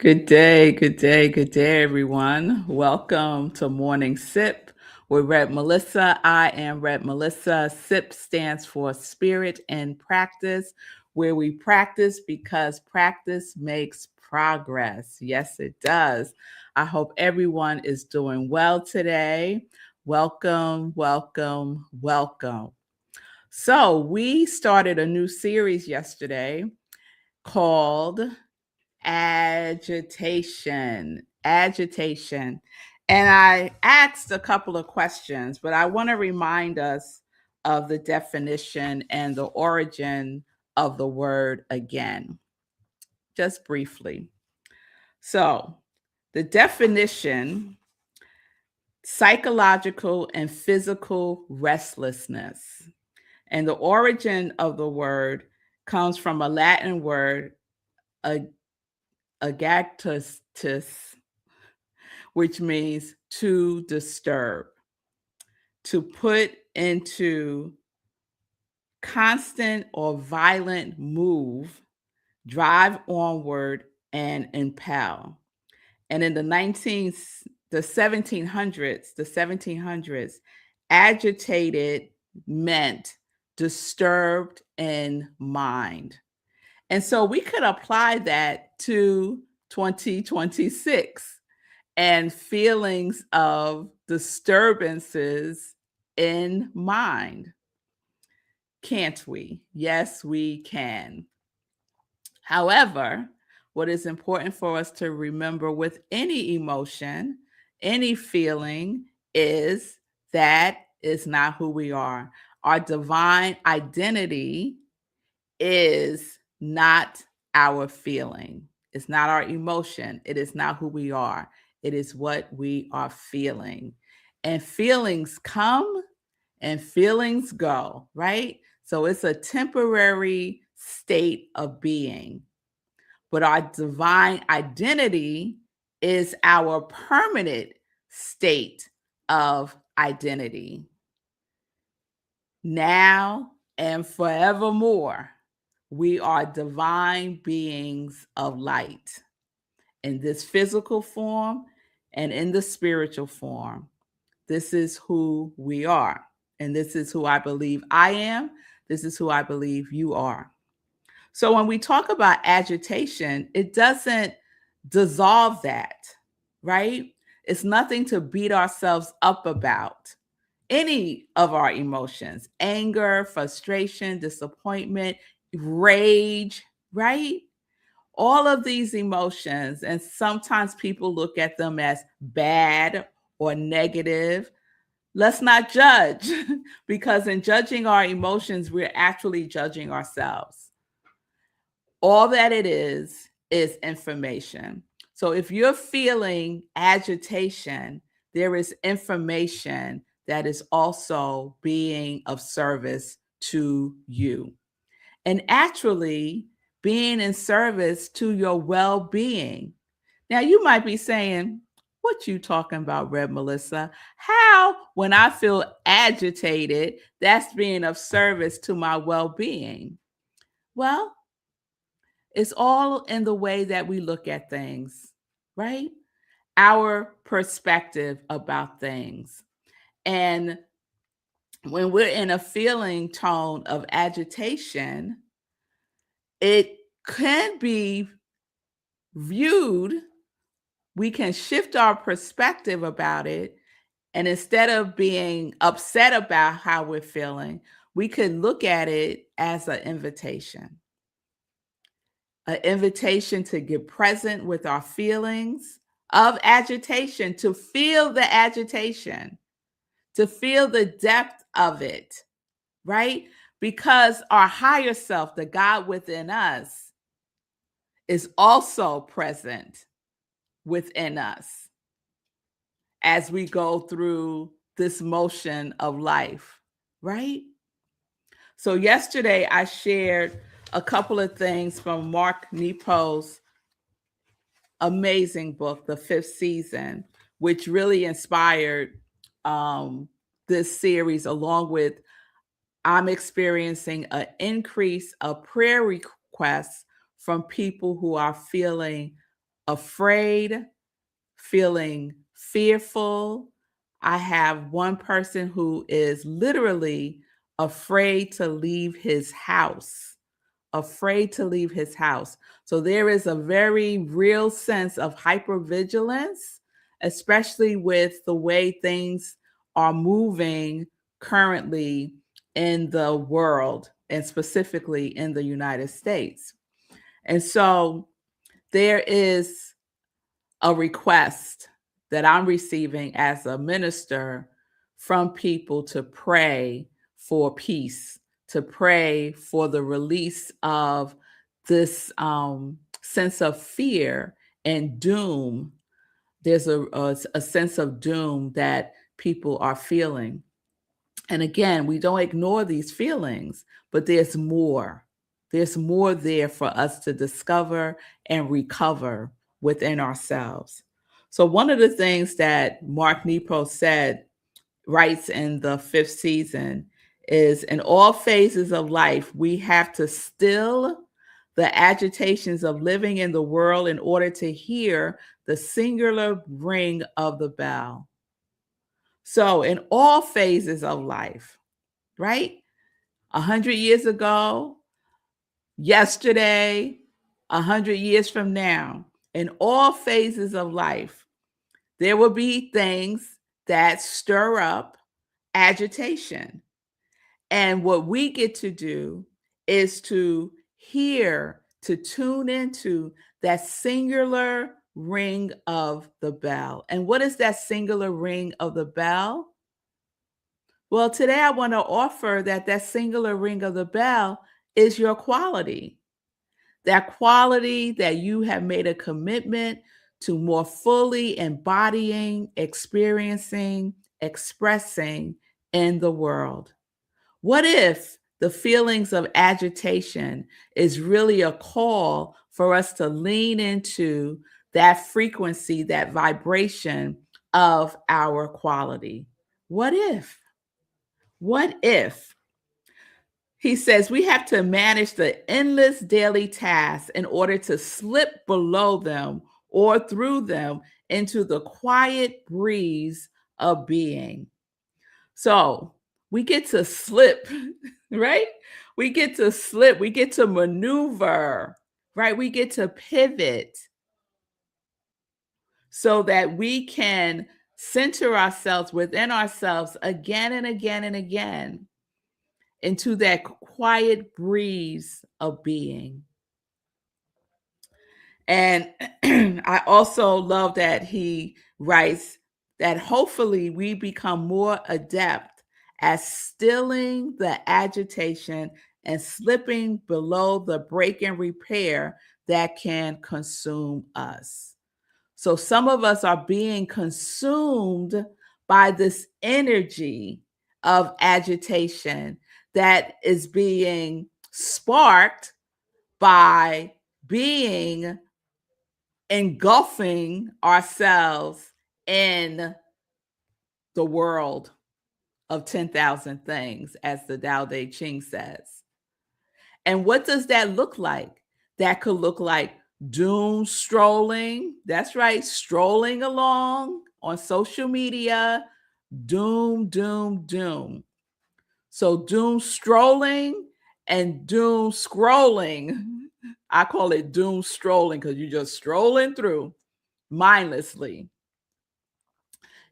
Good day, good day, good day, everyone. Welcome to Morning Sip with Red Melissa. I am Red Melissa. SIP stands for Spirit and Practice, where we practice because practice makes progress. Yes, it does. I hope everyone is doing well today. Welcome, welcome, welcome. So, we started a new series yesterday called Agitation. And I asked a couple of questions, but I want to remind us of the definition and the origin of the word again, just briefly. So, the definition: psychological and physical restlessness. And the origin of the word comes from a Latin word, agactus, which means to disturb, to put into constant or violent move, drive onward, and impel. And in the 1700s, agitated meant disturbed in mind. And so we could apply that to 2026 and feelings of disturbances in mind. Can't we? Yes, we can. However, what is important for us to remember with any emotion, any feeling, is that is not who we are. Our divine identity is not our feeling. It's not our emotion. It is not who we are. It is what we are feeling. And feelings come and feelings go, right? So it's a temporary state of being. But our divine identity is our permanent state of identity. Now and forevermore, we are divine beings of light in this physical form and in the spiritual form. This is who we are. And this is who I believe I am. This is who I believe you are. So when we talk about agitation, it doesn't dissolve that, right? It's nothing to beat ourselves up about. Any of our emotions, anger, frustration, disappointment, rage, right? All of these emotions, and sometimes people look at them as bad or negative. Let's not judge because in judging our emotions, we're actually judging ourselves. All that it is information. So if you're feeling agitation, there is information that is also being of service to you. And actually being in service to your well-being. Now you might be saying, what you talking about, Rev Melissa? How, when I feel agitated, that's being of service to my well-being? Well, it's all in the way that we look at things, right? Our perspective about things. And when we're in a feeling tone of agitation, it can be viewed, we can shift our perspective about it. And instead of being upset about how we're feeling, we could look at it as an invitation to get present with our feelings of agitation, to feel the agitation, to feel the depth of it, right? Because our higher self, the God within us, is also present within us as we go through this motion of life, right? So yesterday I shared a couple of things from Mark Nepo's amazing book, The Fifth Season, which really inspired this series, along with I'm experiencing an increase of prayer requests from people who are feeling afraid, feeling fearful. I have one person who is literally afraid to leave his house, afraid to leave his house. So there is a very real sense of hypervigilance, especially with the way things are moving currently in the world, and specifically in the United States. And so there is a request that I'm receiving as a minister from people to pray for peace, to pray for the release of this sense of fear and doom. There's a sense of doom that people are feeling. And again, we don't ignore these feelings, but there's more. There's more there for us to discover and recover within ourselves. So one of the things that Mark Nepo writes in The Fifth Season, is in all phases of life, we have to still the agitations of living in the world in order to hear the singular ring of the bell. So in all phases of life, right? 100 years ago, yesterday, 100 years from now, in all phases of life, there will be things that stir up agitation. And what we get to do is to hear, to tune into that singular ring of the bell. And what is that singular ring of the bell? Well, today I want to offer that singular ring of the bell is your quality. That quality that you have made a commitment to more fully embodying, experiencing, expressing in the world. What if the feelings of agitation is really a call for us to lean into that frequency, that vibration of our quality? What if? What if? He says we have to manage the endless daily tasks in order to slip below them or through them into the quiet breeze of being. So we get to slip, right? We get to slip, we get to maneuver, right? We get to pivot so that we can center ourselves within ourselves again and again and again into that quiet breeze of being. And I also love that he writes that hopefully we become more adept at stilling the agitation and slipping below the break and repair that can consume us. So some of us are being consumed by this energy of agitation that is being sparked by being engulfing ourselves in the world of 10,000 things, as the Tao Te Ching says. And what does that look like? That could look like doom strolling. That's right, strolling along on social media. Doom, doom, doom. So doom strolling and doom scrolling. I call it doom strolling because you're just strolling through mindlessly.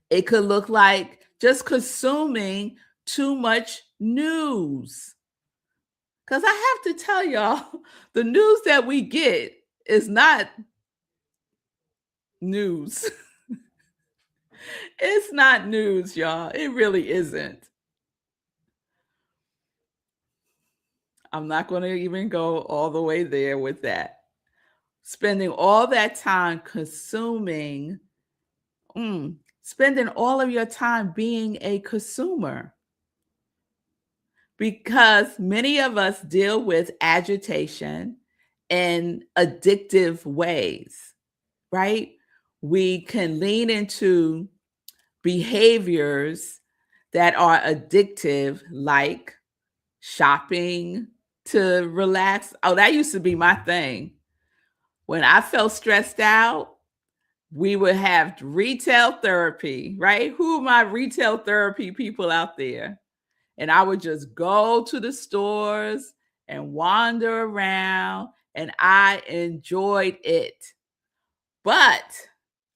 It could look like just consuming too much news. Because I have to tell y'all, the news that we get is not news. It's not news, y'all. It really isn't. I'm not going to even go all the way there with that. Spending all that time consuming, spending all of your time being a consumer. Because many of us deal with agitation in addictive ways, right? We can lean into behaviors that are addictive, like shopping to relax. Oh, that used to be my thing. When I felt stressed out, we would have retail therapy, right? Who are my retail therapy people out there? And I would just go to the stores and wander around, and I enjoyed it. But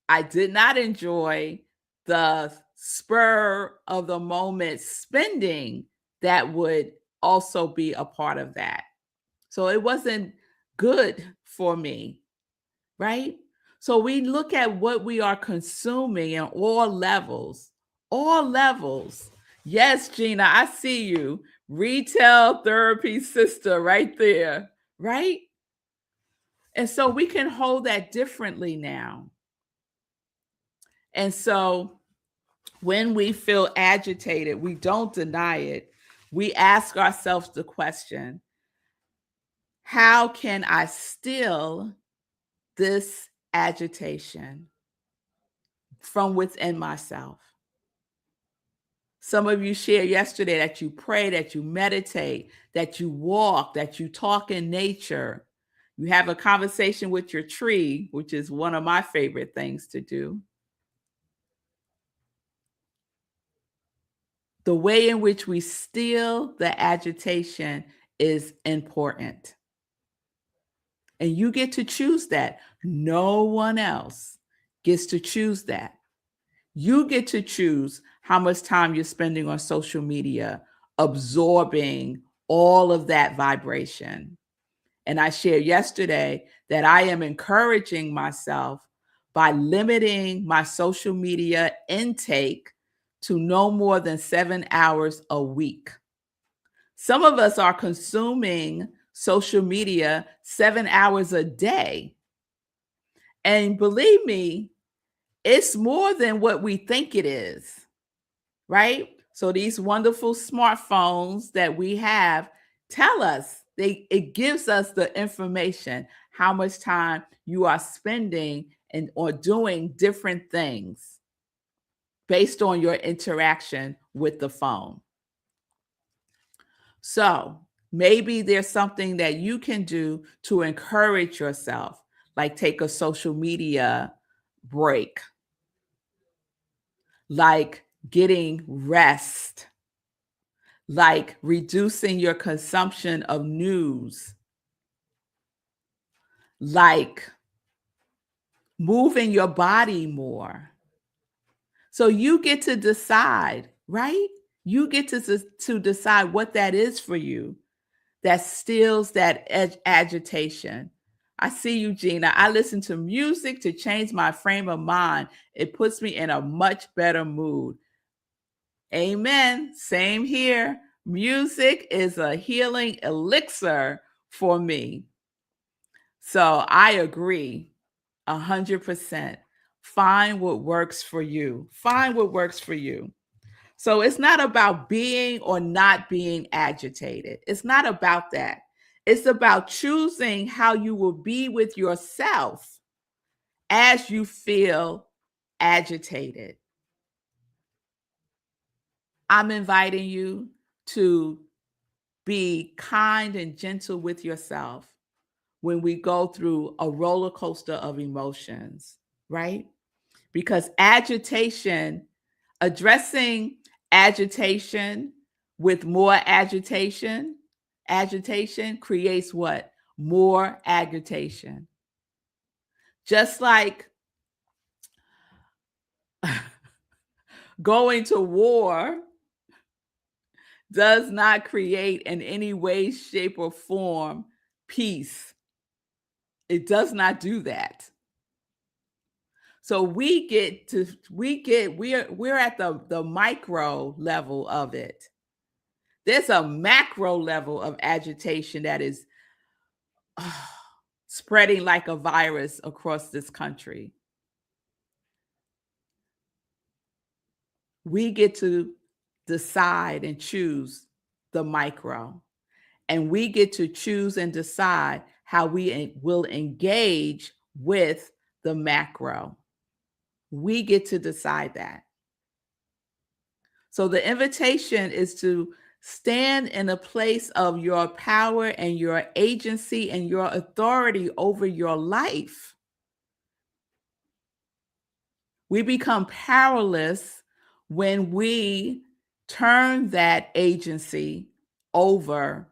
I did not enjoy the spur of the moment spending that would also be a part of that. So it wasn't good for me, right? So we look at what we are consuming in all levels, all levels. Yes, Gina, I see you. Retail therapy sister right there, right? And so we can hold that differently now. And so when we feel agitated, we don't deny it. We ask ourselves the question, how can I still this agitation from within myself? Some of you shared yesterday that you pray, that you meditate, that you walk, that you talk in nature. You have a conversation with your tree, which is one of my favorite things to do. The way in which we still the agitation is important. And you get to choose that. No one else gets to choose that. You get to choose how much time you're spending on social media, absorbing all of that vibration. And I shared yesterday that I am encouraging myself by limiting my social media intake to no more than 7 hours a week. Some of us are consuming social media 7 hours a day. And believe me, it's more than what we think it is, right? So these wonderful smartphones that we have tell us, it gives us the information, how much time you are spending and or doing different things based on your interaction with the phone. So maybe there's something that you can do to encourage yourself, like take a social media break, like getting rest, like reducing your consumption of news, like moving your body more. So you get to decide, right? You get to decide what that is for you that stills that agitation. I see you, Gina. I listen to music to change my frame of mind. It puts me in a much better mood. Amen. Same here. Music is a healing elixir for me. So I agree 100%. Find what works for you. Find what works for you. So it's not about being or not being agitated. It's not about that. It's about choosing how you will be with yourself as you feel agitated. I'm inviting you to be kind and gentle with yourself when we go through a roller coaster of emotions, right? Because addressing agitation with more agitation creates what? More agitation. Just like going to war does not create in any way, shape, or form peace. It does not do that. So we're at the micro level of it. There's a macro level of agitation that is spreading like a virus across this country. We get to decide and choose the micro, and we get to choose and decide how we will engage with the macro. We get to decide that. So the invitation is to stand in a place of your power and your agency and your authority over your life. We become powerless when we turn that agency over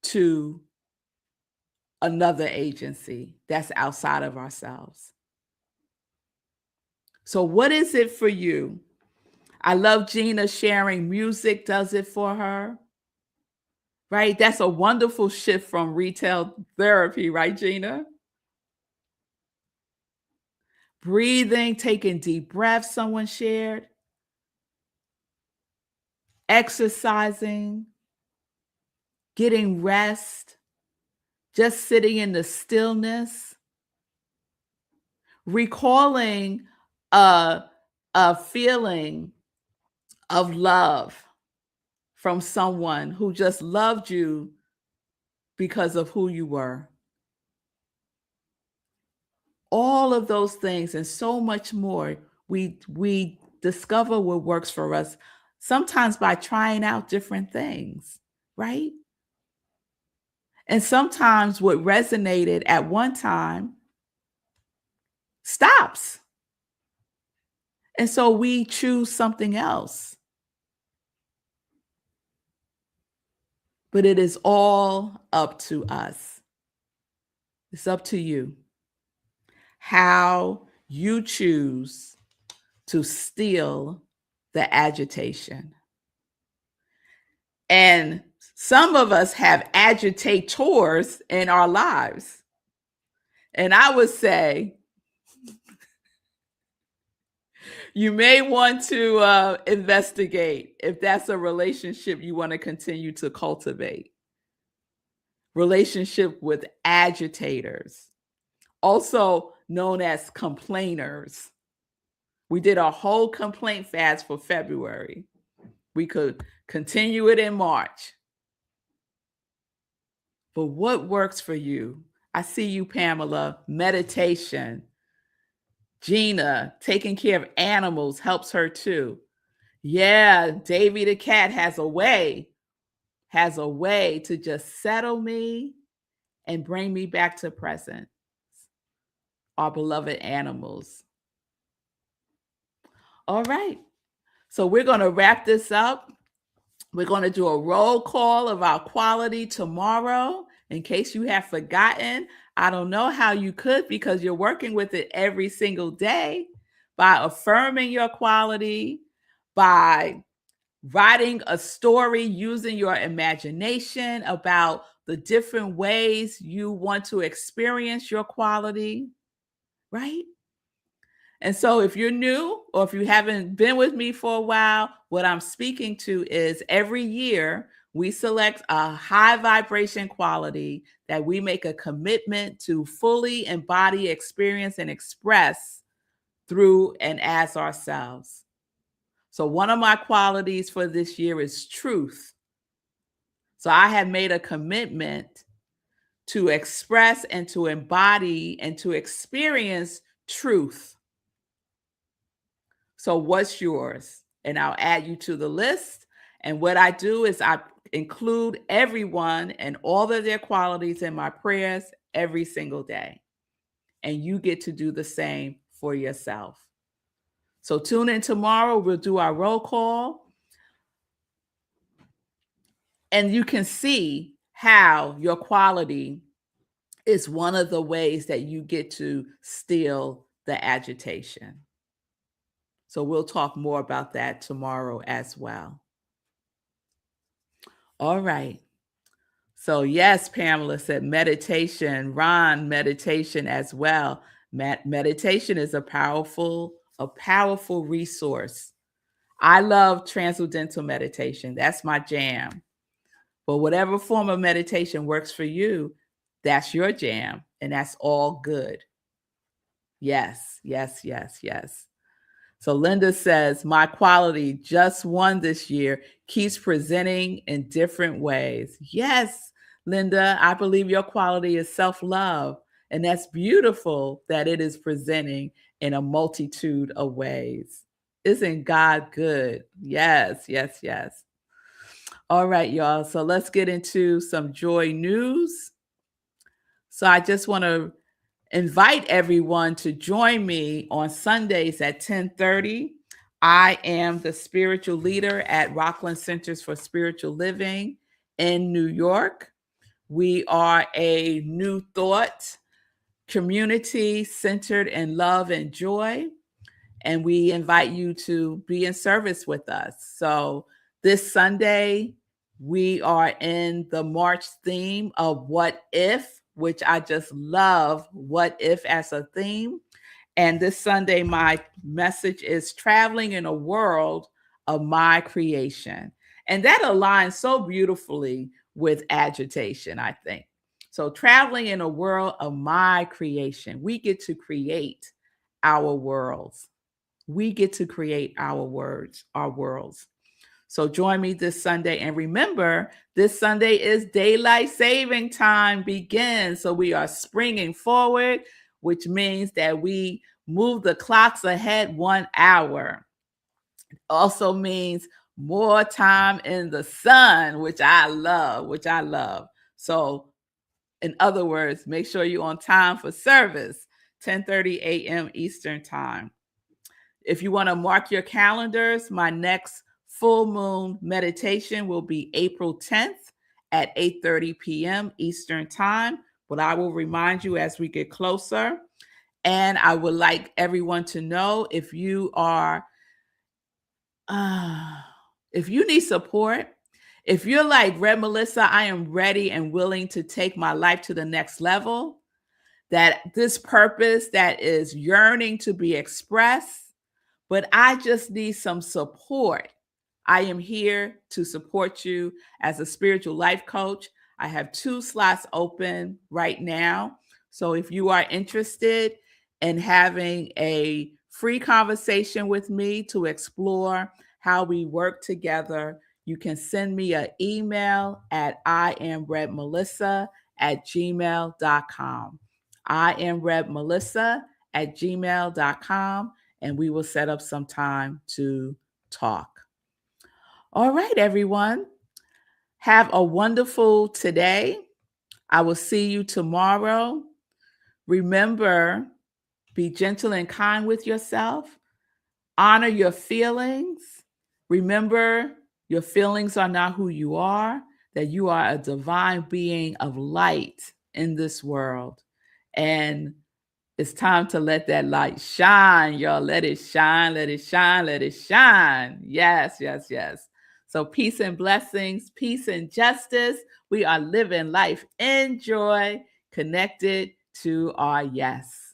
to another agency that's outside of ourselves. So what is it for you? I love Gina sharing music does it for her, right? That's a wonderful shift from retail therapy, right, Gina? Breathing, taking deep breaths, someone shared. Exercising, getting rest, just sitting in the stillness, recalling a feeling of love from someone who just loved you because of who you were. All of those things and so much more, we discover what works for us, sometimes by trying out different things, right? And sometimes what resonated at one time stops. And so we choose something else. But it is all up to us. It's up to you how you choose to still the agitation. And some of us have agitators in our lives. And I would say you may want to investigate if that's a relationship you want to continue to cultivate. Relationship with agitators, also known as complainers. We did a whole complaint fast for February. We could continue it in March. But what works for you? I see you, Pamela. Meditation. Gina, taking care of animals helps her too. Yeah, Davy the cat has a way to just settle me and bring me back to present. Our beloved animals. All right. So we're going to wrap this up. We're going to do a roll call of our quality tomorrow. In case you have forgotten, I don't know how you could because you're working with it every single day by affirming your quality, by writing a story using your imagination about the different ways you want to experience your quality, right? And so if you're new or if you haven't been with me for a while, what I'm speaking to is every year we select a high vibration quality that we make a commitment to fully embody, experience, and express through and as ourselves. So one of my qualities for this year is truth. So I have made a commitment to express and to embody and to experience truth. So what's yours? And I'll add you to the list. And what I do is I include everyone and all of their qualities in my prayers every single day. And you get to do the same for yourself. So tune in tomorrow. We'll do our roll call. And you can see how your quality is one of the ways that you get to steal the agitation. So we'll talk more about that tomorrow as well. All right. So yes, Pamela said meditation. Ron, meditation as well. Meditation is a powerful resource. I love transcendental meditation. That's my jam. But whatever form of meditation works for you, that's your jam, and that's all good. Yes, yes, yes, yes. So Linda says, my quality just one this year keeps presenting in different ways. Yes, Linda, I believe your quality is self-love. And that's beautiful that it is presenting in a multitude of ways. Isn't God good? Yes, yes, yes. All right, y'all. So let's get into some joy news. So I just want to invite everyone to join me on Sundays at 10:30. I am the spiritual leader at Rockland Centers for Spiritual Living in New York. We are a new thought community centered in love and joy. And we invite you to be in service with us. So this Sunday, we are in the March theme of What If, which I just love what if as a theme. And this Sunday, my message is traveling in a world of my creation. And that aligns so beautifully with agitation, I think. So traveling in a world of my creation, we get to create our worlds. We get to create our worlds. So join me this Sunday. And remember, this Sunday is daylight saving time begins. So we are springing forward, which means that we move the clocks ahead 1 hour. Also means more time in the sun, which I love. So in other words, make sure you're on time for service, 10:30 a.m. Eastern time. If you want to mark your calendars, my next full moon meditation will be April 10th at 8:30 p.m. Eastern time. But I will remind you as we get closer. And I would like everyone to know if you are, if you need support, if you're like Red Melissa, I am ready and willing to take my life to the next level, that this purpose that is yearning to be expressed, but I just need some support. I am here to support you as a spiritual life coach. I have 2 slots open right now. So if you are interested in having a free conversation with me to explore how we work together, you can send me an email at iamredmelissa@gmail.com. iamredmelissa@gmail.com. And we will set up some time to talk. All right, everyone. Have a wonderful today. I will see you tomorrow. Remember, be gentle and kind with yourself. Honor your feelings. Remember, your feelings are not who you are, that you are a divine being of light in this world. And it's time to let that light shine, y'all. Let it shine, let it shine, let it shine. Yes, yes, yes. So peace and blessings, peace and justice. We are living life in joy, connected to our yes.